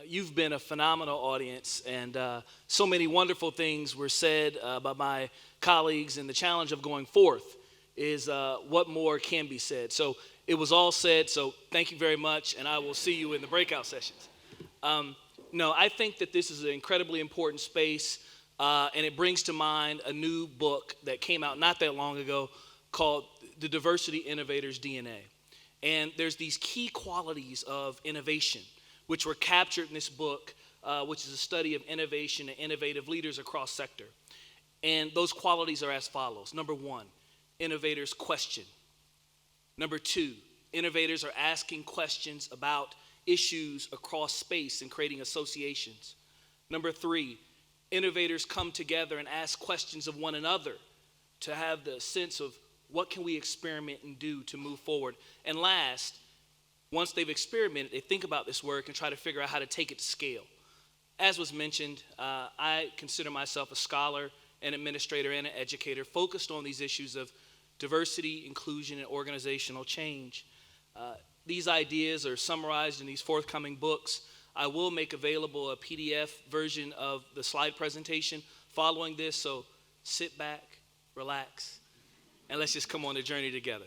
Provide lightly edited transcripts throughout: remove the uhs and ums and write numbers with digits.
You've been a phenomenal audience, and so many wonderful things were said by my colleagues. And the challenge of going forth is what more can be said. So it was all said, so thank you very much, and I will see you in the breakout sessions. No, I think that this is an incredibly important space, and it brings to mind a new book that came out not that long ago called The Diversity Innovator's DNA. And there's these key qualities of innovation, which were captured in this book, which is a study of innovation and innovative leaders across sector. And those qualities are as follows. Number one, innovators question. Number two, innovators are asking questions about issues across space and creating associations. Number three, innovators come together and ask questions of one another to have the sense of what can we experiment and do to move forward. And last, once they've experimented, they think about this work and try to figure out how to take it to scale. As was mentioned, I consider myself a scholar, an administrator, and an educator focused on these issues of diversity, inclusion, and organizational change. These ideas are summarized in these forthcoming books. I will make available a PDF version of the slide presentation following this, so sit back, relax, and let's just come on the journey together.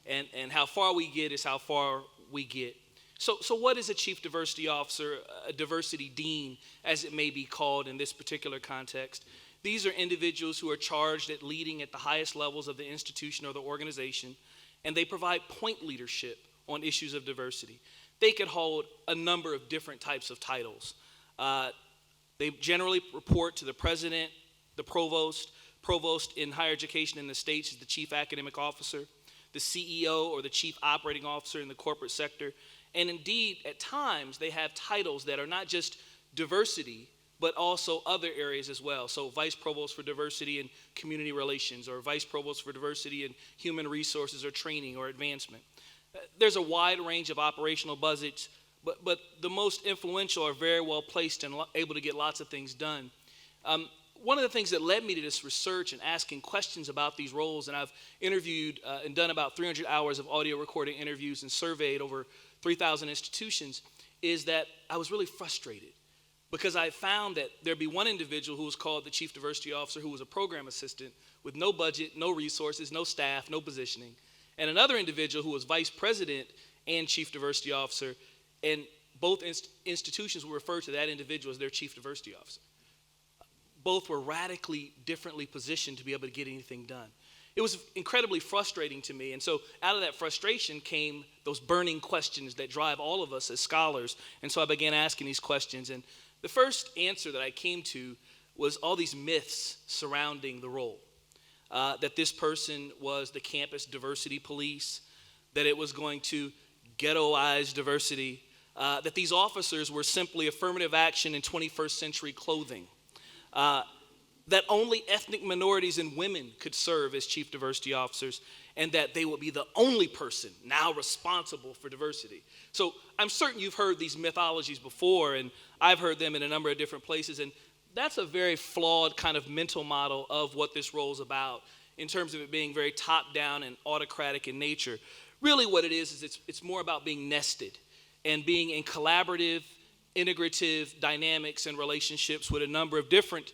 And how far we get is how far we get. So what is a chief diversity officer, a diversity dean, as it may be called in this particular context? These are individuals who are charged at leading at the highest levels of the institution or the organization, and they provide point leadership on issues of diversity. They could hold a number of different types of titles. They generally report to the president, the provost in higher education in the states is the chief academic officer, the CEO or the chief operating officer in the corporate sector. And indeed, at times, they have titles that are not just diversity, but also other areas as well. So vice provost for diversity and community relations, or vice provost for diversity and human resources or training or advancement. There's a wide range of operational budgets, but the most influential are very well placed and able to get lots of things done. One of the things that led me to this research and asking questions about these roles, and I've interviewed and done about 300 hours of audio recording interviews and surveyed over 3,000 institutions, is that I was really frustrated because I found that there'd be one individual who was called the chief diversity officer who was a program assistant with no budget, no resources, no staff, no positioning, and another individual who was vice president and chief diversity officer, and both institutions will refer to that individual as their chief diversity officer. Both were radically differently positioned to be able to get anything done. It was incredibly frustrating to me, and so out of that frustration came those burning questions that drive all of us as scholars, and so I began asking these questions, and the first answer that I came to was all these myths surrounding the role. That this person was the campus diversity police, that it was going to ghettoize diversity, that these officers were simply affirmative action in 21st century clothing, that only ethnic minorities and women could serve as chief diversity officers, and that they would be the only person now responsible for diversity. So I'm certain you've heard these mythologies before, and I've heard them in a number of different places, and that's a very flawed kind of mental model of what this role is about in terms of it being very top-down and autocratic in nature. Really what it is it's more about being nested and being in collaborative, integrative dynamics and relationships with a number of different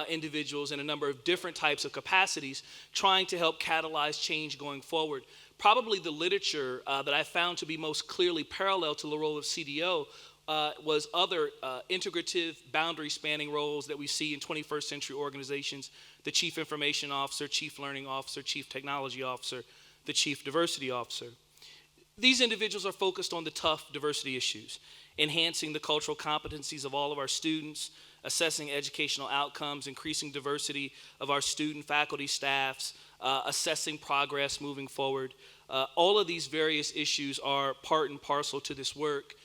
individuals in a number of different types of capacities, trying to help catalyze change going forward. Probably the literature that I found to be most clearly parallel to the role of CDO was other integrative, boundary-spanning roles that we see in 21st century organizations: the chief information officer, chief learning officer, chief technology officer, the chief diversity officer. These individuals are focused on the tough diversity issues, enhancing the cultural competencies of all of our students, assessing educational outcomes, increasing diversity of our student, faculty, staffs, assessing progress moving forward. All of these various issues are part and parcel to this work.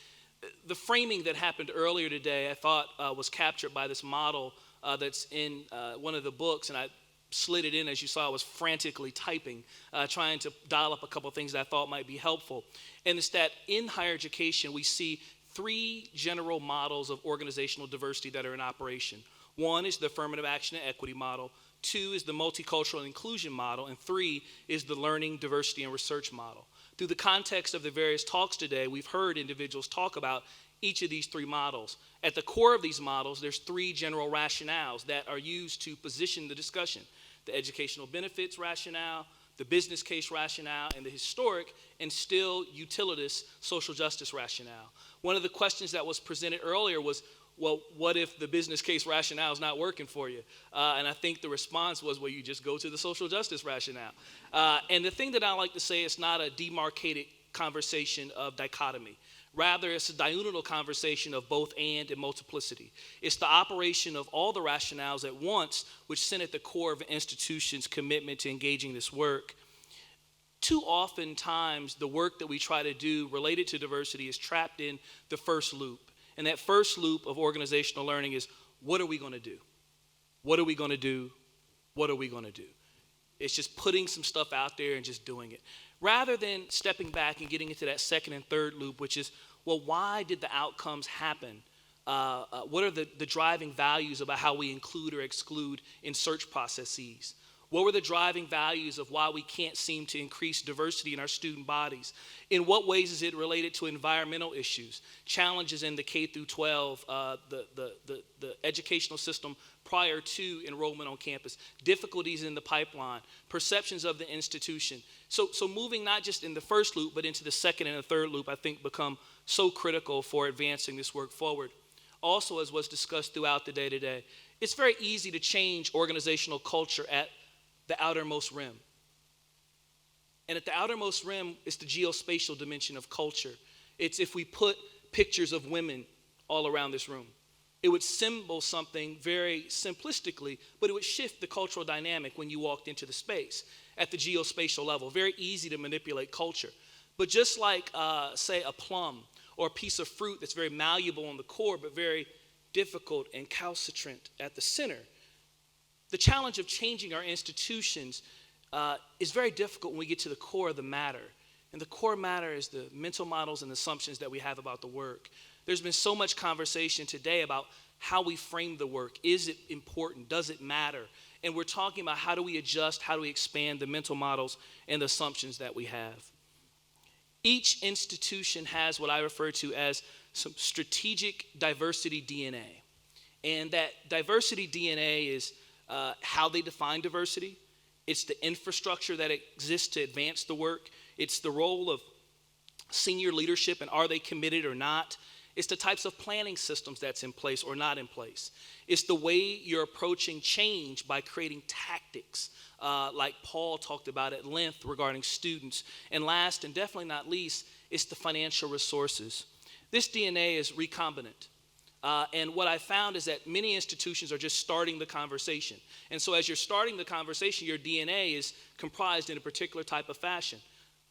The framing that happened earlier today, I thought was captured by this model that's in one of the books, and I slid it in. As you saw, I was frantically typing, trying to dial up a couple of things that I thought might be helpful. And it's that in higher education, we see three general models of organizational diversity that are in operation. One is the affirmative action and equity model. Two is the multicultural and inclusion model. And three is the learning, diversity, and research model. through the context of the various talks today, we've heard individuals talk about each of these three models. At the core of these models, there's three general rationales that are used to position the discussion: the educational benefits rationale, the business case rationale, and the historic and still utilitarian social justice rationale. One of the questions that was presented earlier was, well, what if the business case rationale is not working for you? And I think the response was, well, you just go to the social justice rationale. And the thing that I like to say, it's not a demarcated conversation of dichotomy. Rather, it's a diurnal conversation of both and multiplicity. It's the operation of all the rationales at once, which sit at the core of an institution's commitment to engaging this work. Too often times, the work that we try to do related to diversity is trapped in the first loop. And that first loop of organizational learning is, what are we going to do? What are we going to do? What are we going to do? It's just putting some stuff out there and just doing it. Rather than stepping back and getting into that second and third loop, which is, well, why did the outcomes happen? What are the driving values about how we include or exclude in search processes? What were the driving values of why we can't seem to increase diversity in our student bodies? In what ways is it related to environmental issues, challenges in the K through 12, the educational system prior to enrollment on campus, difficulties in the pipeline, perceptions of the institution? So moving not just in the first loop, but into the second and the third loop, I think become so critical for advancing this work forward. Also, as was discussed throughout the day today, it's very easy to change organizational culture at the outermost rim. And at the outermost rim is the geospatial dimension of culture. It's if we put pictures of women all around this room. It would symbol something very simplistically, but it would shift the cultural dynamic when you walked into the space at the geospatial level. Very easy to manipulate culture. But just like, say, a plum or a piece of fruit that's very malleable on the core, but very difficult and calcitrant at the center, the challenge of changing our institutions is very difficult when we get to the core of the matter. And the core matter is the mental models and assumptions that we have about the work. There's been so much conversation today about how we frame the work. Is it important? Does it matter? And we're talking about how do we adjust, how do we expand the mental models and the assumptions that we have. Each institution has what I refer to as some strategic diversity DNA. And that diversity DNA is how they define diversity. It's the infrastructure that exists to advance the work. It's the role of senior leadership and are they committed or not. It's the types of planning systems that's in place or not in place. It's the way you're approaching change by creating tactics, like Paul talked about at length regarding students. And last and definitely not least, it's the financial resources. This DNA is recombinant. And what I found is that many institutions are just starting the conversation. And so as you're starting the conversation, your DNA is comprised in a particular type of fashion.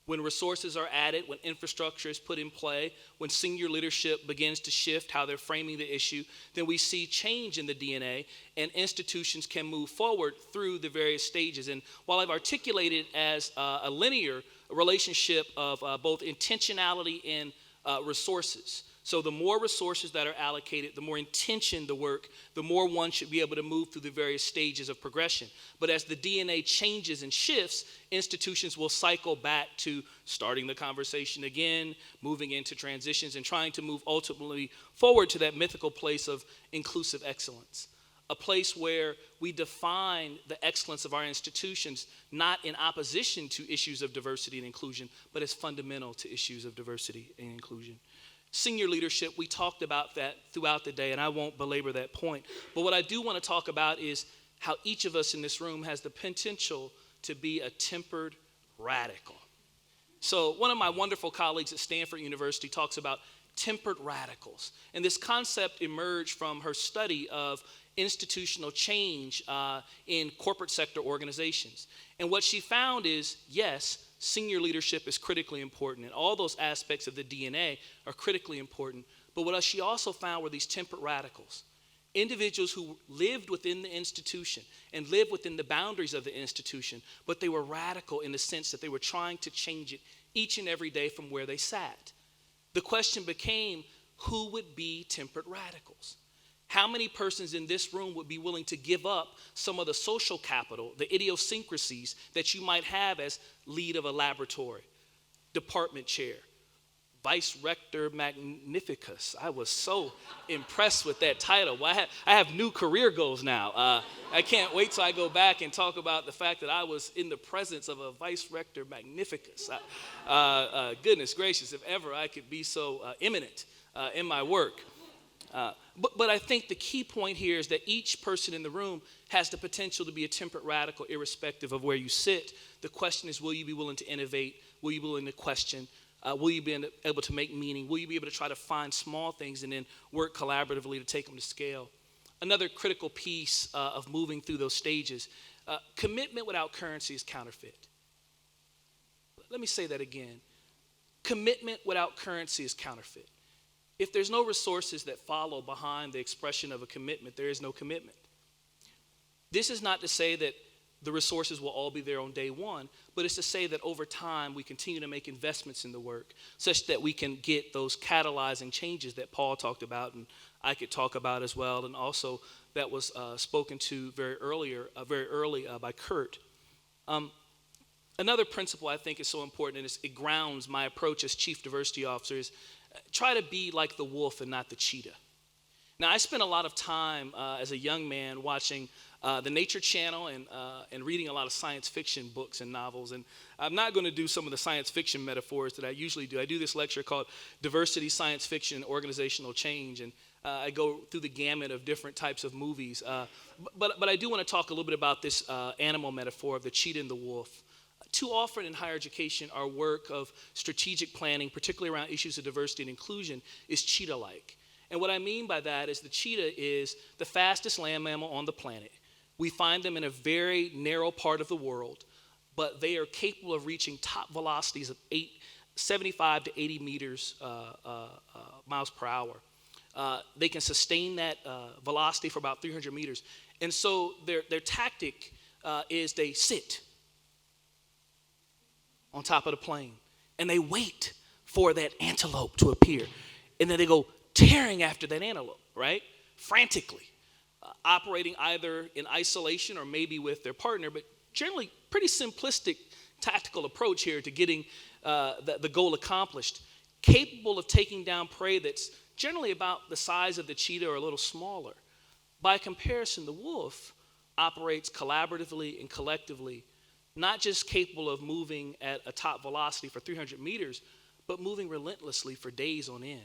When resources are added, when infrastructure is put in play, when senior leadership begins to shift how they're framing the issue, then we see change in the DNA and institutions can move forward through the various stages. And while I've articulated as a linear relationship of both intentionality and resources, so the more resources that are allocated, the more intention the work, the more one should be able to move through the various stages of progression. But as the DNA changes and shifts, institutions will cycle back to starting the conversation again, moving into transitions, and trying to move ultimately forward to that mythical place of inclusive excellence. A place where we define the excellence of our institutions not in opposition to issues of diversity and inclusion, but as fundamental to issues of diversity and inclusion. Senior leadership, we talked about that throughout the day, and I won't belabor that point. But what I do want to talk about is how each of us in this room has the potential to be a tempered radical. So one of my wonderful colleagues at Stanford University talks about tempered radicals. And this concept emerged from her study of institutional change in corporate sector organizations. And what she found is, yes, senior leadership is critically important, and all those aspects of the DNA are critically important. But what she also found were these temperate radicals, individuals who lived within the institution and lived within the boundaries of the institution, but they were radical in the sense that they were trying to change it each and every day from where they sat. The question became, who would be temperate radicals? How many persons in this room would be willing to give up some of the social capital, the idiosyncrasies that you might have as lead of a laboratory? department chair, Vice Rector Magnificus. I was so impressed with that title. Well, I have new career goals now. I can't wait till I go back and talk about the fact that I was in the presence of a Vice Rector Magnificus. Goodness gracious, if ever I could be so eminent in my work. But I think the key point here is that each person in the room has the potential to be a temperate radical irrespective of where you sit. The question is, will you be willing to innovate? Will you be willing to question? Will you be able to make meaning? Will you be able to try to find small things and then work collaboratively to take them to scale? Another critical piece of moving through those stages, commitment without currency is counterfeit. Let me say that again. Commitment without currency is counterfeit. If there's no resources that follow behind the expression of a commitment, there is no commitment. This is not to say that the resources will all be there on day one, but it's to say that over time we continue to make investments in the work such that we can get those catalyzing changes that Paul talked about and I could talk about as well, and also that was spoken to very early by Kurt. Another principle I think is so important, and it grounds my approach as Chief Diversity Officer, is try to be like the wolf and not the cheetah. Now, I spent a lot of time as a young man watching the Nature Channel and reading a lot of science fiction books and novels. And I'm not going to do some of the science fiction metaphors that I usually do. I do this lecture called Diversity, Science Fiction, and Organizational Change. And I go through the gamut of different types of movies. But I do want to talk a little bit about this animal metaphor of the cheetah and the wolf. Too often in higher education, our work of strategic planning, particularly around issues of diversity and inclusion, is cheetah-like. And what I mean by that is the cheetah is the fastest land mammal on the planet. We find them in a very narrow part of the world, but they are capable of reaching top velocities of 75 to 80 miles per hour. They can sustain that velocity for about 300 meters. And so their tactic is they sit on top of the plane, and they wait for that antelope to appear. And then they go tearing after that antelope, right? Frantically, operating either in isolation or maybe with their partner, but generally pretty simplistic tactical approach here to getting the goal accomplished. Capable of taking down prey that's generally about the size of the cheetah or a little smaller. By comparison, the wolf operates collaboratively and collectively, not just capable of moving at a top velocity for 300 meters, but moving relentlessly for days on end.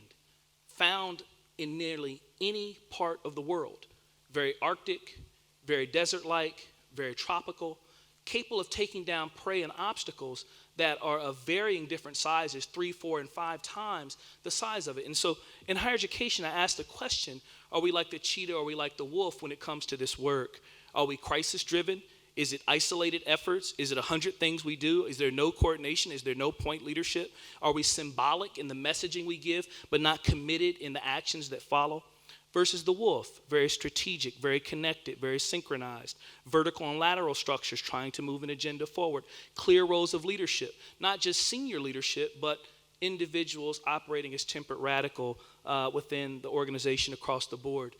Found in nearly any part of the world. Very Arctic, very desert-like, very tropical, capable of taking down prey and obstacles that are of varying different sizes, 3, 4, and 5 times the size of it. And so in higher education, I asked the question, are we like the cheetah or are we like the wolf when it comes to this work? Are we crisis-driven? Is it isolated efforts? Is it 100 things we do? Is there no coordination? Is there no point leadership? Are we symbolic in the messaging we give, but not committed in the actions that follow? Versus the wolf, very strategic, very connected, very synchronized, vertical and lateral structures trying to move an agenda forward, clear roles of leadership, not just senior leadership, but individuals operating as temperate radical within the organization across the board.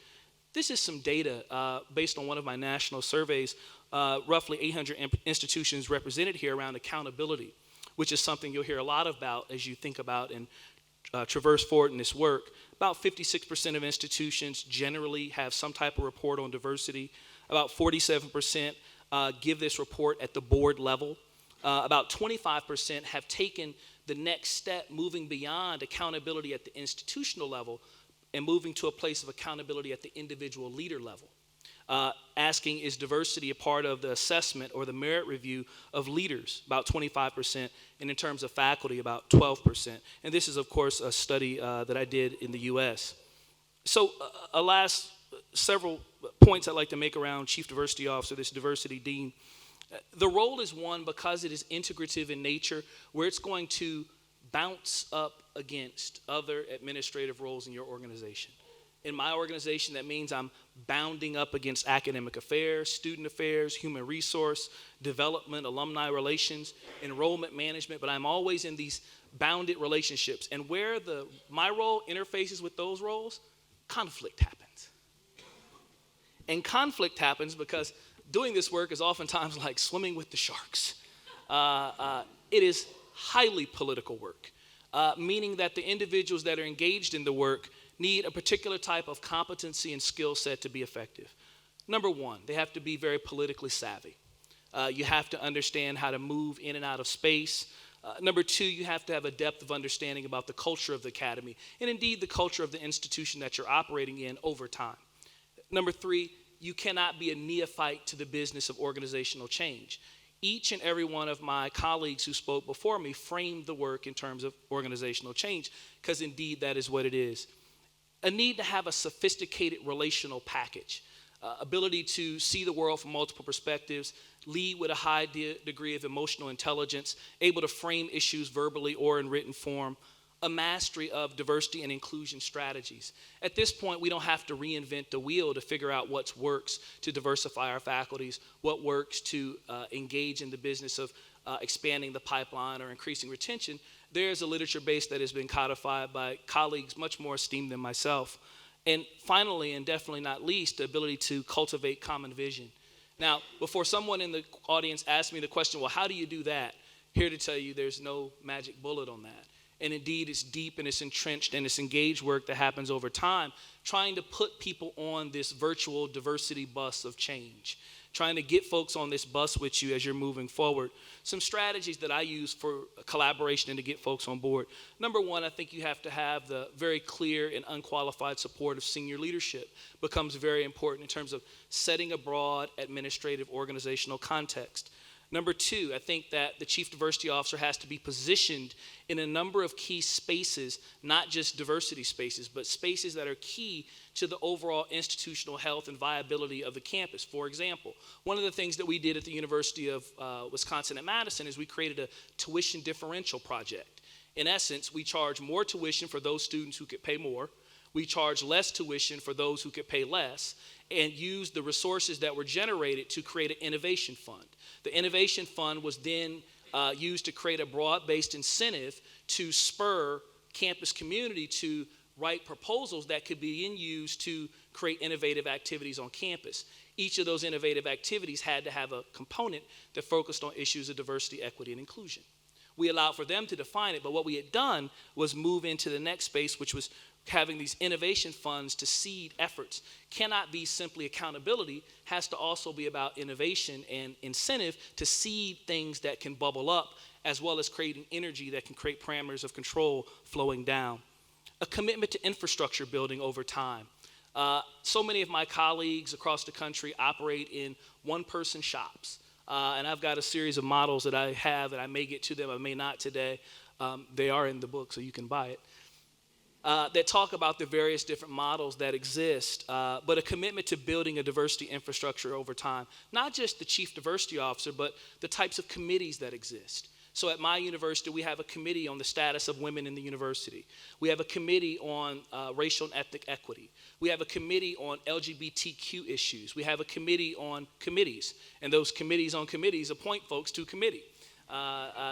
This is some data based on one of my national surveys, roughly 800 institutions represented here around accountability, which is something you'll hear a lot about as you think about and traverse forward in this work. About 56% of institutions generally have some type of report on diversity. About 47% give this report at the board level. About 25% have taken the next step, moving beyond accountability at the institutional level and moving to a place of accountability at the individual leader level. Asking, is diversity a part of the assessment or the merit review of leaders? About 25%, and in terms of faculty, about 12%. And this is, of course, a study that I did in the U.S. So last several points I'd like to make around Chief Diversity Officer, this diversity dean. The role is one because it is integrative in nature, where it's going to bounce up against other administrative roles in your organization. In my organization, that means I'm bounding up against academic affairs, student affairs, human resource, development, alumni relations, enrollment management, but I'm always in these bounded relationships. And where my role interfaces with those roles, conflict happens. And conflict happens because doing this work is oftentimes like swimming with the sharks. It is highly political work, meaning that the individuals that are engaged in the work need a particular type of competency and skill set to be effective. Number one, they have to be very politically savvy. You have to understand how to move in and out of space. Number two, you have to have a depth of understanding about the culture of the academy and indeed the culture of the institution that you're operating in over time. Number three, you cannot be a neophyte to the business of organizational change. Each and every one of my colleagues who spoke before me framed the work in terms of organizational change, because indeed that is what it is. A need to have a sophisticated relational package, ability to see the world from multiple perspectives, lead with a high degree of emotional intelligence, able to frame issues verbally or in written form, a mastery of diversity and inclusion strategies. At this point, we don't have to reinvent the wheel to figure out what works to diversify our faculties, what works to engage in the business of expanding the pipeline or increasing retention. There's a literature base that has been codified by colleagues much more esteemed than myself. And finally, and definitely not least, the ability to cultivate common vision. Now, before someone in the audience asks me the question, well, how do you do that? Here to tell you there's no magic bullet on that. And indeed, it's deep and it's entrenched and it's engaged work that happens over time, trying to put people on this virtual diversity bus of change, trying to get folks on this bus with you as you're moving forward. Some strategies that I use for collaboration and to get folks on board. Number one, I think you have to have the very clear and unqualified support of senior leadership. Becomes very important in terms of setting a broad administrative organizational context. Number two, I think that the Chief Diversity Officer has to be positioned in a number of key spaces, not just diversity spaces, but spaces that are key to the overall institutional health and viability of the campus. For example, one of the things that we did at the University of Wisconsin-Madison is we created a tuition differential project. In essence, we charge more tuition for those students who could pay more. We charge less tuition for those who could pay less, and use the resources that were generated to create an innovation fund. The innovation fund was then used to create a broad-based incentive to spur campus community to write proposals that could be used to create innovative activities on campus. Each of those innovative activities had to have a component that focused on issues of diversity, equity, and inclusion. We allowed for them to define it, but what we had done was move into the next space, which was having these innovation funds to seed efforts. Cannot be simply accountability, has to also be about innovation and incentive to seed things that can bubble up, as well as creating energy that can create parameters of control flowing down. A commitment to infrastructure building over time. So many of my colleagues across the country operate in one-person shops. And I've got a series of models that I have, and I may get to them, I may not today. They are in the book, so you can buy it. That talk about the various different models that exist, but a commitment to building a diversity infrastructure over time. Not just the Chief Diversity Officer, but the types of committees that exist. So at my university, we have a committee on the status of women in the university. We have a committee on racial and ethnic equity. We have a committee on LGBTQ issues. We have a committee on committees, and those committees on committees appoint folks to committee.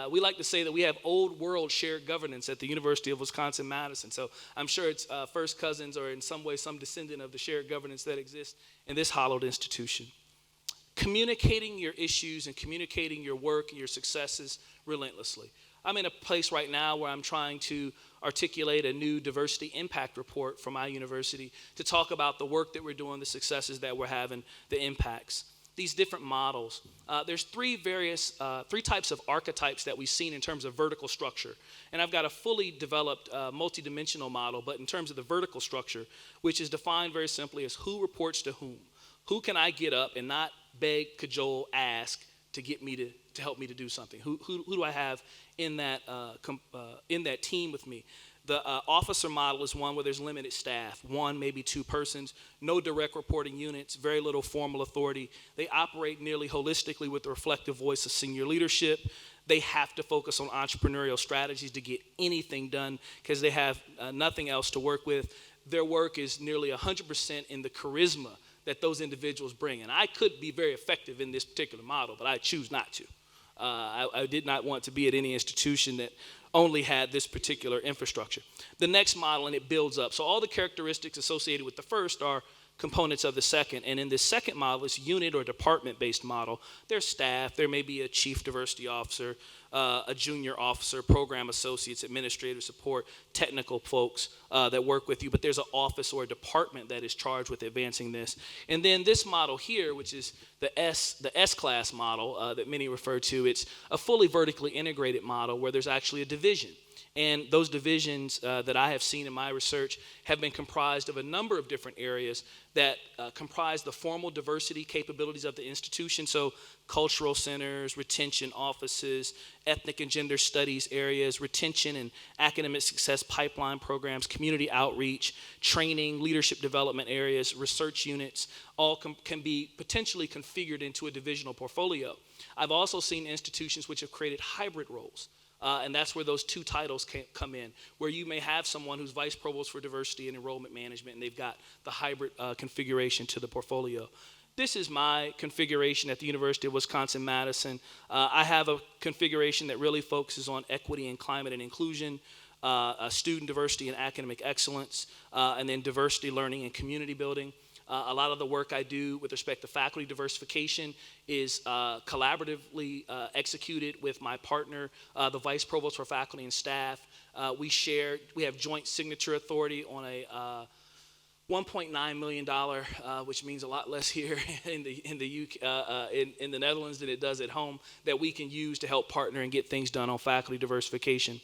We like to say that we have old world shared governance at the University of Wisconsin-Madison. So I'm sure it's first cousins or in some way some descendant of the shared governance that exists in this hallowed institution. Communicating your issues and communicating your work and your successes relentlessly. I'm in a place right now where I'm trying to articulate a new diversity impact report for my university to talk about the work that we're doing, the successes that we're having, the impacts. These different models. There's three types of archetypes that we've seen in terms of vertical structure. And I've got a fully developed multidimensional model, but in terms of the vertical structure, which is defined very simply as who reports to whom. Who can I get up and not beg, cajole, ask to get me to help me to do something? Who do I have in that team with me? The officer model is one where there's limited staff, one, maybe two persons, no direct reporting units, very little formal authority. They operate nearly holistically with the reflective voice of senior leadership. They have to focus on entrepreneurial strategies to get anything done because they have nothing else to work with. Their work is nearly 100% in the charisma that those individuals bring. And I could be very effective in this particular model, but I choose not to. I did not want to be at any institution that only had this particular infrastructure. The next model, and it builds up. So all the characteristics associated with the first are components of the second. And in this second model, this unit or department-based model, there's staff, there may be a chief diversity officer, a junior officer, program associates, administrative support, technical folks that work with you, but there's an office or a department that is charged with advancing this. And then this model here, which is the S-class model that many refer to, it's a fully vertically integrated model where there's actually a division. And those divisions that I have seen in my research have been comprised of a number of different areas that comprise the formal diversity capabilities of the institution. So cultural centers, retention offices, ethnic and gender studies areas, retention and academic success pipeline programs, community outreach, training, leadership development areas, research units, all can be potentially configured into a divisional portfolio. I've also seen institutions which have created hybrid roles. And that's where those two titles come in, where you may have someone who's vice provost for diversity and enrollment management, and they've got the hybrid configuration to the portfolio. This is my configuration at the University of Wisconsin-Madison. I have a configuration that really focuses on equity and climate and inclusion, student diversity and academic excellence, and then diversity, learning, and community building. A lot of the work I do with respect to faculty diversification is collaboratively executed with my partner, the Vice Provost for Faculty and Staff. We have joint signature authority on a $1.9 million, which means a lot less here in the Netherlands than it does at home, that we can use to help partner and get things done on faculty diversification.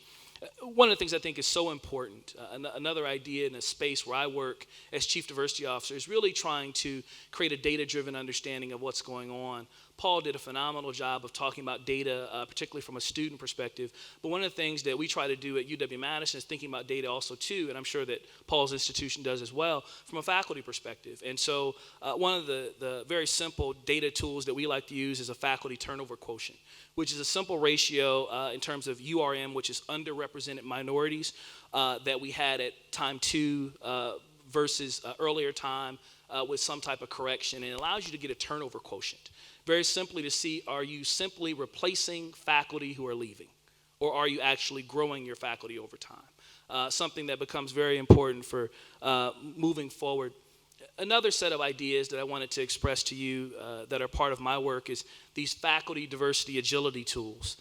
One of the things I think is so important, another idea in a space where I work as Chief Diversity Officer, is really trying to create a data-driven understanding of what's going on. Paul did a phenomenal job of talking about data, particularly from a student perspective. But one of the things that we try to do at UW-Madison is thinking about data also too, and I'm sure that Paul's institution does as well, from a faculty perspective. And so one of the very simple data tools that we like to use is a faculty turnover quotient, which is a simple ratio in terms of URM, which is underrepresented minorities, that we had at time 2 versus earlier time with some type of correction. And it allows you to get a turnover quotient. Very simply to see, are you simply replacing faculty who are leaving? Or are you actually growing your faculty over time? Something that becomes very important for moving forward. Another set of ideas that I wanted to express to you that are part of my work is these faculty diversity agility tools.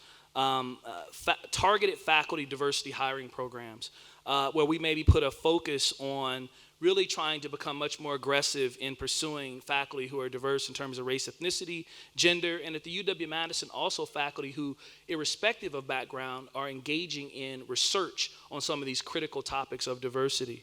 Targeted faculty diversity hiring programs where we maybe put a focus on really trying to become much more aggressive in pursuing faculty who are diverse in terms of race, ethnicity, gender, and at the UW-Madison also faculty who, irrespective of background, are engaging in research on some of these critical topics of diversity.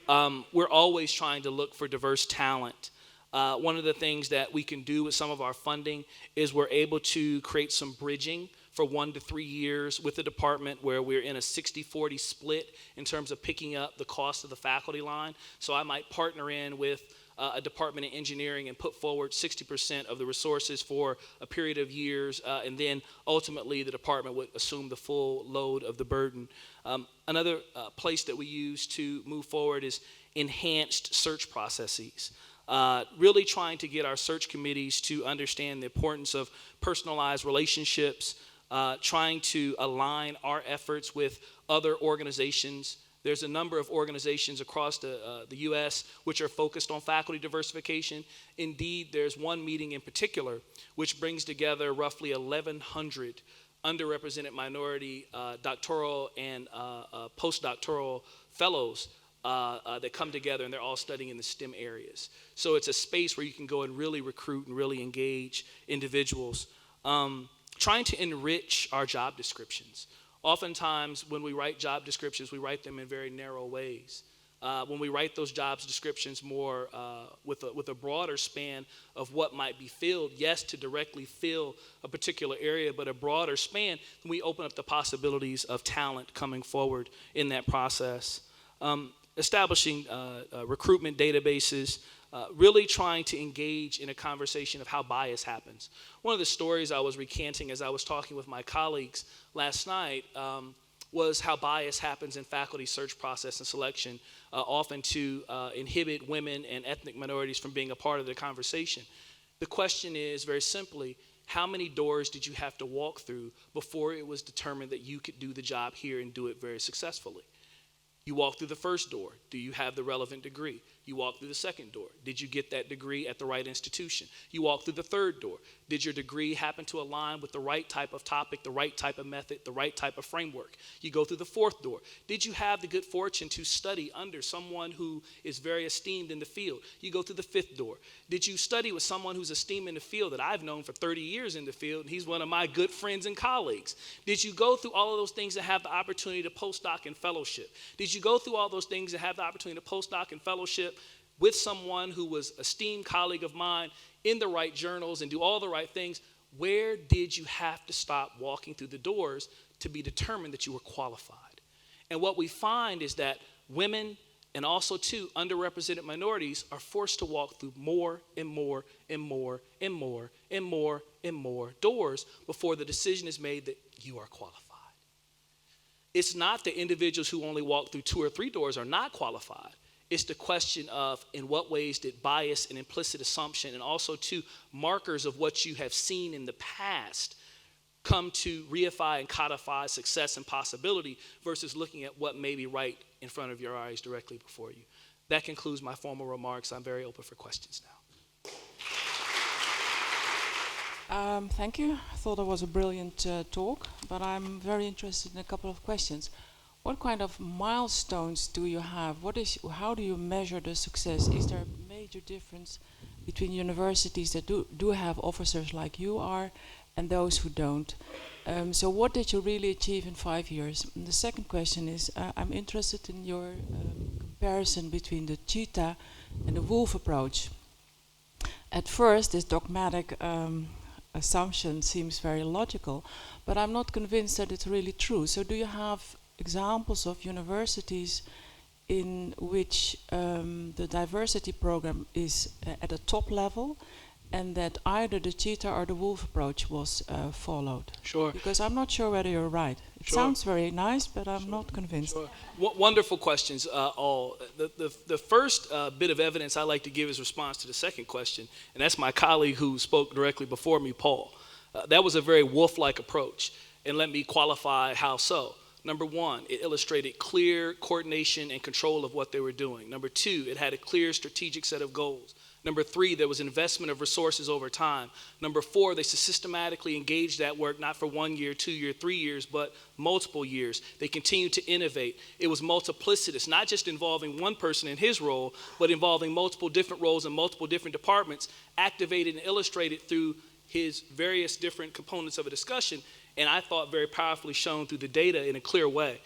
We're always trying to look for diverse talent. One of the things that we can do with some of our funding is we're able to create some bridging for 1 to 3 years with the department where we're in a 60-40 split in terms of picking up the cost of the faculty line. So I might partner in with a department of engineering and put forward 60% of the resources for a period of years, and then ultimately the department would assume the full load of the burden. Another place that we use to move forward is enhanced search processes. Really trying to get our search committees to understand the importance of personalized relationships, trying to align our efforts with other organizations. There's a number of organizations across the U.S. which are focused on faculty diversification. Indeed, there's one meeting in particular which brings together roughly 1,100 underrepresented minority doctoral and postdoctoral fellows that come together, and they're all studying in the STEM areas. So it's a space where you can go and really recruit and really engage individuals. Trying to enrich our job descriptions. Oftentimes, when we write job descriptions, we write them in very narrow ways. When we write those job descriptions more with a broader span of what might be filled, yes, to directly fill a particular area, but a broader span, we open up the possibilities of talent coming forward in that process. Establishing recruitment databases, really trying to engage in a conversation of how bias happens. One of the stories I was recanting as I was talking with my colleagues last night was how bias happens in faculty search process and selection, often to inhibit women and ethnic minorities from being a part of the conversation. The question is, very simply, how many doors did you have to walk through before it was determined that you could do the job here and do it very successfully? You walk through the first door. Do you have the relevant degree? You walk through the second door. Did you get that degree at the right institution? You walk through the third door. Did your degree happen to align with the right type of topic, the right type of method, the right type of framework? You go through the fourth door. Did you have the good fortune to study under someone who is very esteemed in the field? You go through the fifth door. Did you study with someone who's esteemed in the field that I've known for 30 years in the field, and he's one of my good friends and colleagues? Did you go through all of those things and have the opportunity to postdoc and fellowship? Did you go through all those things and have the opportunity to postdoc and fellowship with someone who was an esteemed colleague of mine in the right journals and do all the right things? Where did you have to stop walking through the doors to be determined that you were qualified? And what we find is that women and also too underrepresented minorities are forced to walk through more and more and more and more and more and more doors before the decision is made that you are qualified. It's not the individuals who only walk through 2 or 3 doors are not qualified. It's the question of in what ways did bias and implicit assumption and also too markers of what you have seen in the past come to reify and codify success and possibility versus looking at what may be right in front of your eyes directly before you. That concludes my formal remarks. I'm very open for questions now. Thank you. I thought it was a brilliant talk, but I'm very interested in a couple of questions. What kind of milestones do you have? How do you measure the success? Is there a major difference between universities that do have officers like you are and those who don't? So what did you really achieve in 5 years? And the second question is, I'm interested in your comparison between the cheetah and the wolf approach. At first, this dogmatic assumption seems very logical, but I'm not convinced that it's really true. So do you have examples of universities in which the diversity program is at a top level and that either the cheetah or the wolf approach was followed? Sure. Because I'm not sure whether you're right. It sounds very nice, but I'm not convinced. Sure. Wonderful questions all. The first bit of evidence I like to give is response to the second question, and that's my colleague who spoke directly before me, Paul. That was a very wolf-like approach, and let me qualify how so. Number one, it illustrated clear coordination and control of what they were doing. Number two, it had a clear strategic set of goals. Number three, there was investment of resources over time. Number four, they systematically engaged that work, not for 1 year, 2 year, 3 years, but multiple years. They continued to innovate. It was multiplicitous, not just involving one person in his role, but involving multiple different roles and multiple different departments, activated and illustrated through his various different components of a discussion, and I thought very powerfully shown through the data in a clear way.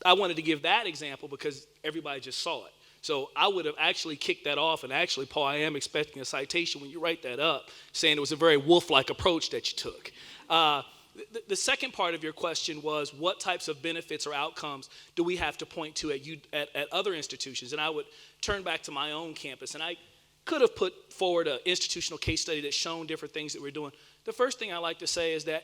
I wanted to give that example because everybody just saw it. So I would have actually kicked that off, and actually, Paul, I am expecting a citation when you write that up, saying it was a very wolf-like approach that you took. The second part of your question was what types of benefits or outcomes do we have to point to at other institutions? And I would turn back to my own campus, and I could have put forward an institutional case study that's shown different things that we're doing. The first thing I like to say is that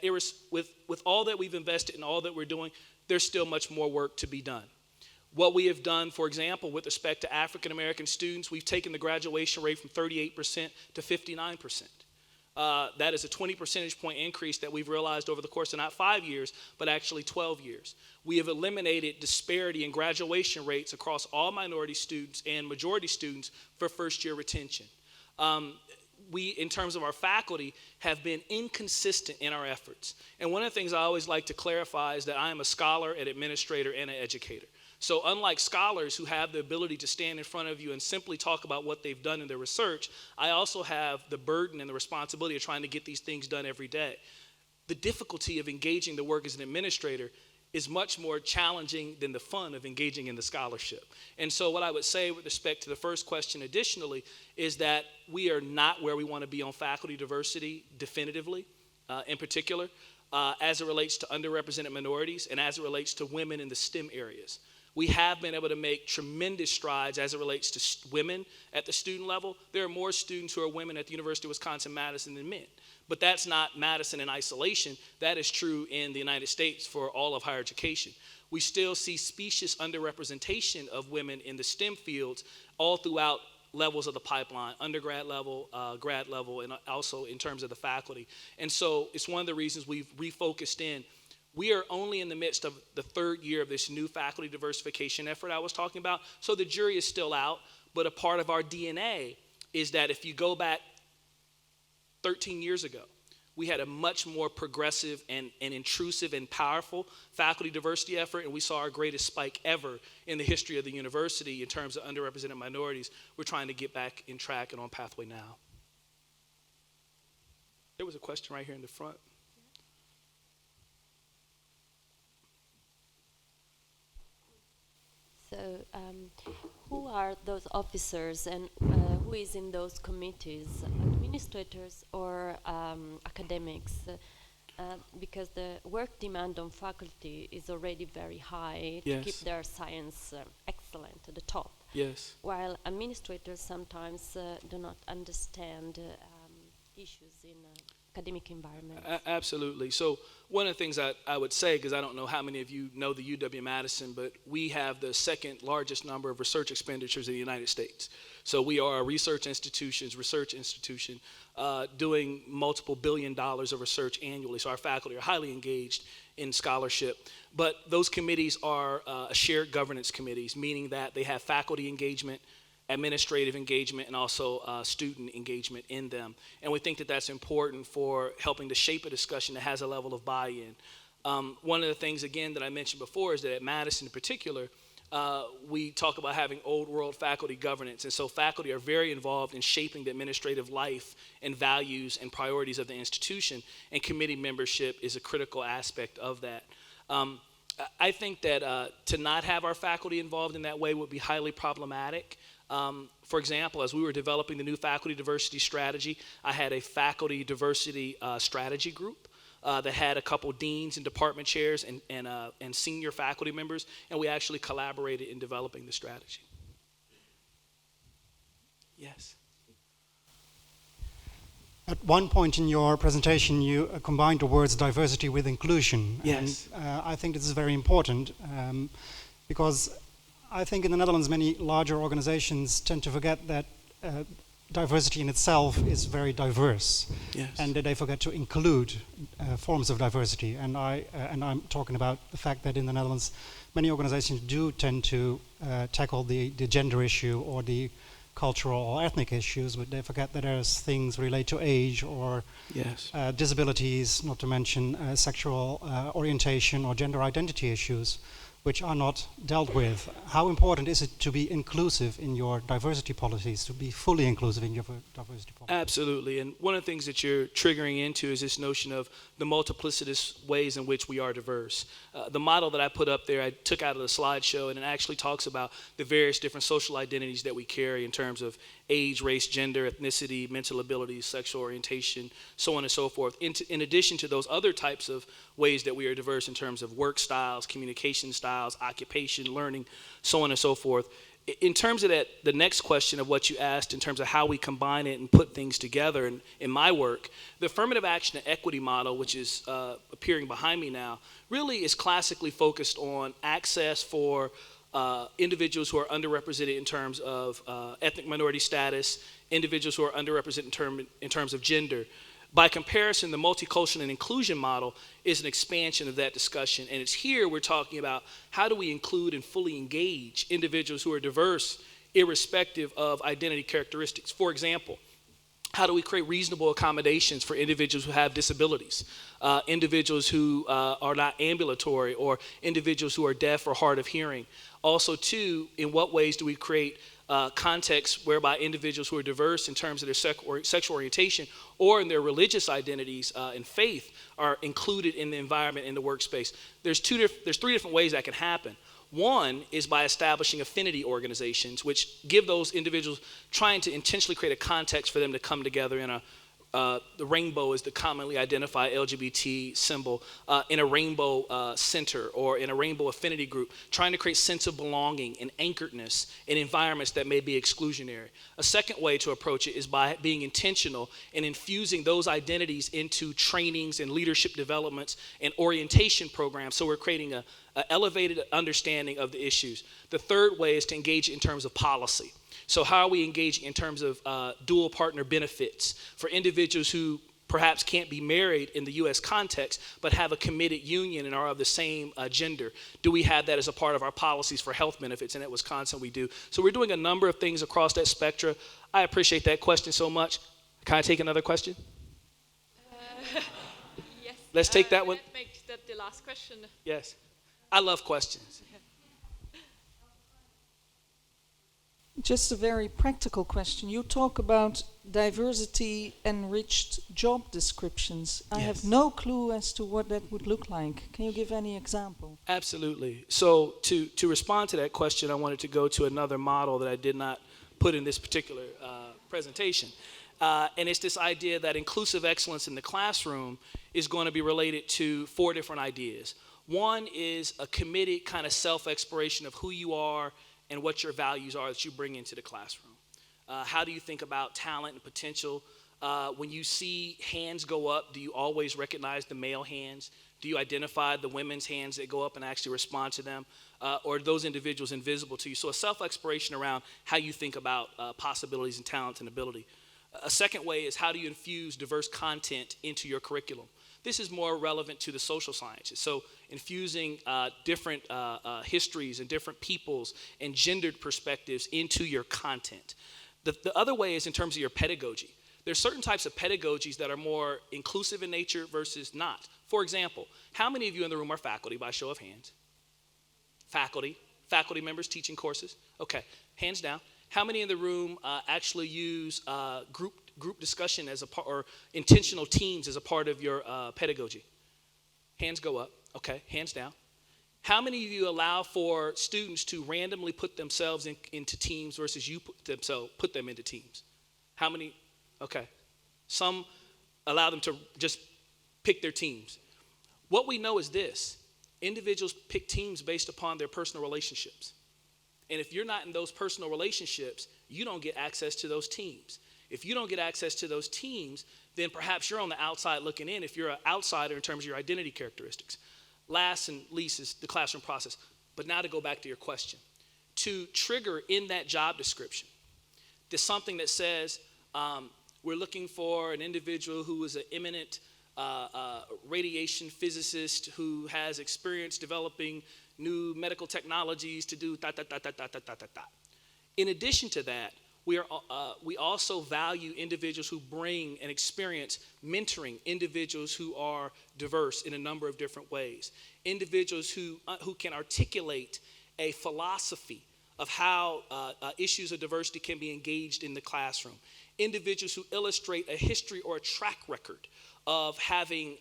with all that we've invested and all that we're doing, there's still much more work to be done. What we have done, for example, with respect to African American students, we've taken the graduation rate from 38% to 59%. That is a 20 percentage point increase that we've realized over the course of not 5 years, but actually 12 years. We have eliminated disparity in graduation rates across all minority students and majority students for first-year retention. We, in terms of our faculty, have been inconsistent in our efforts. And one of the things I always like to clarify is that I am a scholar, an administrator, and an educator. So unlike scholars who have the ability to stand in front of you and simply talk about what they've done in their research, I also have the burden and the responsibility of trying to get these things done every day. The difficulty of engaging the work as an administrator is much more challenging than the fun of engaging in the scholarship. And so what I would say with respect to the first question additionally is that we are not where we want to be on faculty diversity definitively, in particular, as it relates to underrepresented minorities and as it relates to women in the STEM areas. We have been able to make tremendous strides as it relates to women at the student level. There are more students who are women at the University of Wisconsin-Madison than men. But that's not Madison in isolation. That is true in the United States for all of higher education. We still see specious underrepresentation of women in the STEM fields all throughout levels of the pipeline, undergrad level, grad level, and also in terms of the faculty. And so it's one of the reasons we've refocused in. We are only in the midst of the third year of this new faculty diversification effort I was talking about, so the jury is still out, but a part of our DNA is that if you go back 13 years ago, we had a much more progressive and intrusive and powerful faculty diversity effort, and we saw our greatest spike ever in the history of the university in terms of underrepresented minorities. We're trying to get back in track and on pathway now. There was a question right here in the front. So, who are those officers and who is in those committees, administrators or academics? Because the work demand on faculty is already very high to keep their science excellent at the top. Yes. While administrators sometimes do not understand issues in academic environment. Absolutely. So one of the things I would say, because I don't know how many of you know the UW-Madison, but we have the second largest number of research expenditures in the United States. So we are a research institution doing multiple $1 billion of research annually. So our faculty are highly engaged in scholarship. But those committees are shared governance committees, meaning that they have faculty engagement, administrative engagement, and also student engagement in them. And we think that that's important for helping to shape a discussion that has a level of buy-in. One of the things, again, that I mentioned before is that at Madison in particular, we talk about having old world faculty governance. And so faculty are very involved in shaping the administrative life and values and priorities of the institution, and committee membership is a critical aspect of that. I think that to not have our faculty involved in that way would be highly problematic. For example, as we were developing the new faculty diversity strategy, I had a faculty diversity strategy group that had a couple deans and department chairs and senior faculty members, and we actually collaborated in developing the strategy. Yes. At one point in your presentation, you combined the words diversity with inclusion. Yes. And I think this is very important because I think in the Netherlands, many larger organizations tend to forget that diversity in itself is very diverse. Yes. And that they forget to include forms of diversity. And I'm talking about the fact that in the Netherlands, many organizations do tend to tackle the gender issue or the cultural or ethnic issues, but they forget that there's things relate to age or disabilities, not to mention sexual orientation or gender identity issues, which are not dealt with. How important is it to be inclusive in your diversity policies, to be fully inclusive in your diversity policies? Absolutely, and one of the things that you're triggering into is this notion of the multiplicitous ways in which we are diverse. The model that I put up there, I took out of the slideshow, and it actually talks about the various different social identities that we carry in terms of age, race, gender, ethnicity, mental abilities, sexual orientation, so on and so forth. In addition to those other types of ways that we are diverse in terms of work styles, communication styles, occupation, learning, so on and so forth. In terms of that, the next question of what you asked in terms of how we combine it and put things together in my work, the affirmative action and equity model, which is appearing behind me now, really is classically focused on access for individuals who are underrepresented in terms of ethnic minority status, individuals who are underrepresented in terms of gender. By comparison, the multicultural and inclusion model is an expansion of that discussion. And it's here we're talking about how do we include and fully engage individuals who are diverse, irrespective of identity characteristics. For example, how do we create reasonable accommodations for individuals who have disabilities, individuals who are not ambulatory, or individuals who are deaf or hard of hearing? Also, too, in what ways do we create contexts whereby individuals who are diverse in terms of their sexual orientation or in their religious identities and faith are included in the environment, in the workspace? There's three different ways that can happen. One is by establishing affinity organizations, which give those individuals, trying to intentionally create a context for them to come together in the rainbow is the commonly identified LGBT symbol, in a rainbow center or in a rainbow affinity group, trying to create sense of belonging and anchoredness in environments that may be exclusionary. A second way to approach it is by being intentional and infusing those identities into trainings and leadership developments and orientation programs, so we're creating an elevated understanding of the issues. The third way is to engage in terms of policy. So how are we engaging in terms of dual partner benefits for individuals who perhaps can't be married in the U.S. context, but have a committed union and are of the same gender? Do we have that as a part of our policies for health benefits? And at Wisconsin, we do. So we're doing a number of things across that spectrum. I appreciate that question so much. Can I take another question? Yes. Let's take that one. Let's make that the last question. Yes. I love questions. Just a very practical question. You talk about diversity enriched job descriptions. I have no clue as to what that would look like. Can you give any example? Absolutely. So to respond to that question, I wanted to go to another model that I did not put in this particular presentation. And it's this idea that inclusive excellence in the classroom is going to be related to 4 different ideas. One is a committed kind of self-exploration of who you are and what your values are that you bring into the classroom. How do you think about talent and potential? When you see hands go up, do you always recognize the male hands? Do you identify the women's hands that go up and actually respond to them? Or are those individuals invisible to you? So a self-exploration around how you think about possibilities and talent and ability. A second way is how do you infuse diverse content into your curriculum? This is more relevant to the social sciences. So infusing different histories and different peoples and gendered perspectives into your content. The other way is in terms of your pedagogy. There's certain types of pedagogies that are more inclusive in nature versus not. For example, how many of you in the room are faculty by show of hands? Faculty members teaching courses? Okay, hands down. How many in the room actually use group discussion as a part, or intentional teams as a part of your pedagogy? Hands go up. Okay, hands down. How many of you allow for students to randomly put themselves into teams versus you put them into teams? How many? Okay. Some allow them to just pick their teams. What we know is this: individuals pick teams based upon their personal relationships. And if you're not in those personal relationships, you don't get access to those teams. If you don't get access to those teams, then perhaps you're on the outside looking in if you're an outsider in terms of your identity characteristics. Last and least is the classroom process. But now to go back to your question. To trigger in that job description, there's something that says we're looking for an individual who is an eminent radiation physicist who has experience developing new medical technologies to do . In addition to that, we also value individuals who bring and experience mentoring individuals who are diverse in a number of different ways. Individuals who can articulate a philosophy of how issues of diversity can be engaged in the classroom. Individuals who illustrate a history or a track record of having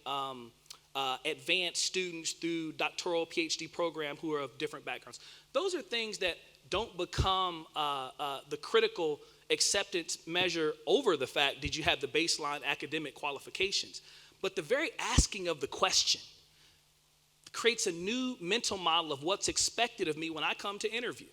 advanced students through doctoral PhD program who are of different backgrounds. Those are things that don't become the critical acceptance measure over the fact did you have the baseline academic qualifications. But the very asking of the question creates a new mental model of what's expected of me when I come to interview.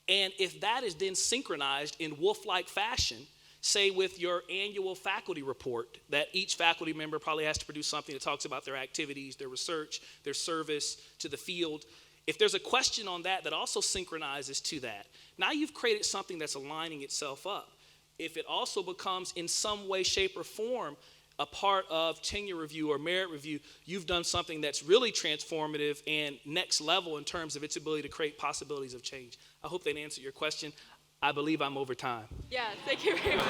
And if that is then synchronized in wolf-like fashion, say with your annual faculty report, that each faculty member probably has to produce something that talks about their activities, their research, their service to the field. If there's a question on that that also synchronizes to that, now you've created something that's aligning itself up. If it also becomes in some way, shape, or form a part of tenure review or merit review, you've done something that's really transformative and next level in terms of its ability to create possibilities of change. I hope that answered your question. I believe I'm over time. Yeah, thank you very much.